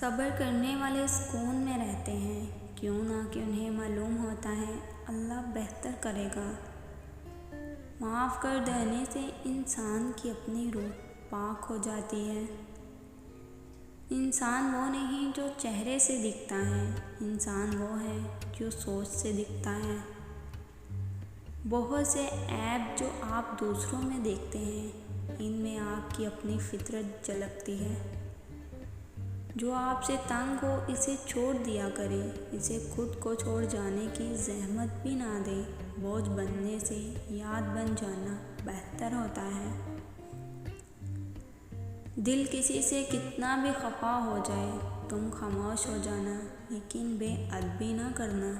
सब्र करने वाले सुकून में रहते हैं, क्यों ना कि उन्हें मालूम होता है अल्लाह बेहतर करेगा। माफ़ कर देने से इंसान की अपनी रूह पाक हो जाती है। इंसान वो नहीं जो चेहरे से दिखता है, इंसान वो है जो सोच से दिखता है। बहुत से ऐब जो आप दूसरों में देखते हैं, इनमें आपकी अपनी फितरत झलकती है। जो आपसे तंग हो इसे छोड़ दिया करें, इसे खुद को छोड़ जाने की ज़हमत भी ना दें। बोझ बनने से याद बन जाना बेहतर होता है। दिल किसी से कितना भी खफा हो जाए, तुम खामोश हो जाना, लेकिन बेअदबी ना करना।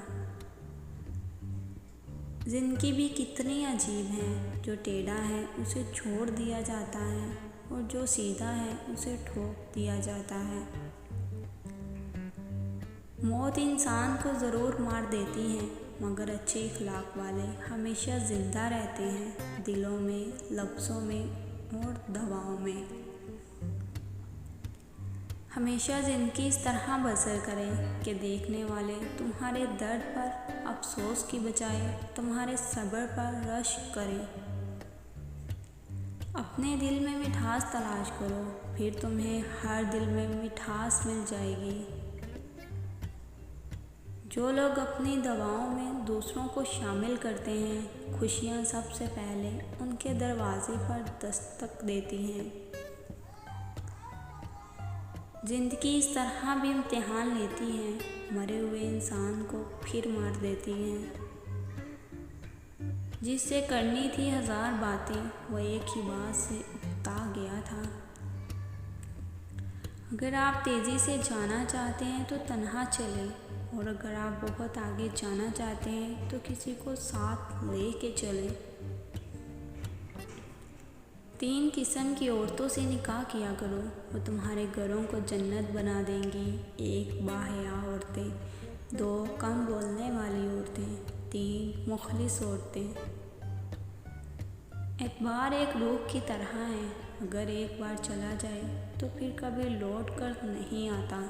ज़िंदगी भी कितनी अजीब है, जो टेढ़ा है उसे छोड़ दिया जाता है और जो सीधा है उसे ठोक दिया जाता है। मौत इंसान को ज़रूर मार देती है, मगर अच्छे इखलाक वाले हमेशा ज़िंदा रहते हैं, दिलों में, लफ्ज़ों में और दवाओं में। हमेशा ज़िंदगी इस तरह बसर करें कि देखने वाले तुम्हारे दर्द पर अफसोस की बजाय तुम्हारे सब्र पर रश्क करें। अपने दिल में मिठास तलाश करो, फिर तुम्हें हर दिल में मिठास मिल जाएगी। जो लोग अपनी दवाओं में दूसरों को शामिल करते हैं, खुशियाँ सबसे पहले उनके दरवाजे पर दस्तक देती हैं। ज़िंदगी इस तरह भी इम्तिहान लेती है, मरे हुए इंसान को फिर मार देती है। जिससे करनी थी हज़ार बातें, वह एक ही बात से उकता गया था। अगर आप तेज़ी से जाना चाहते हैं तो तन्हा चलें, और अगर आप बहुत आगे जाना चाहते हैं तो किसी को साथ ले के चलें। 3 किस्म की औरतों से निकाह किया करो, वो तुम्हारे घरों को जन्नत बना देंगी। 1 बाहया औरतें, 2 कम बोलने वाली औरतें, 3 मुखलिस औरतें। एतबार एक रूह की तरह है, अगर एक बार चला जाए तो फिर कभी लौट कर नहीं आता।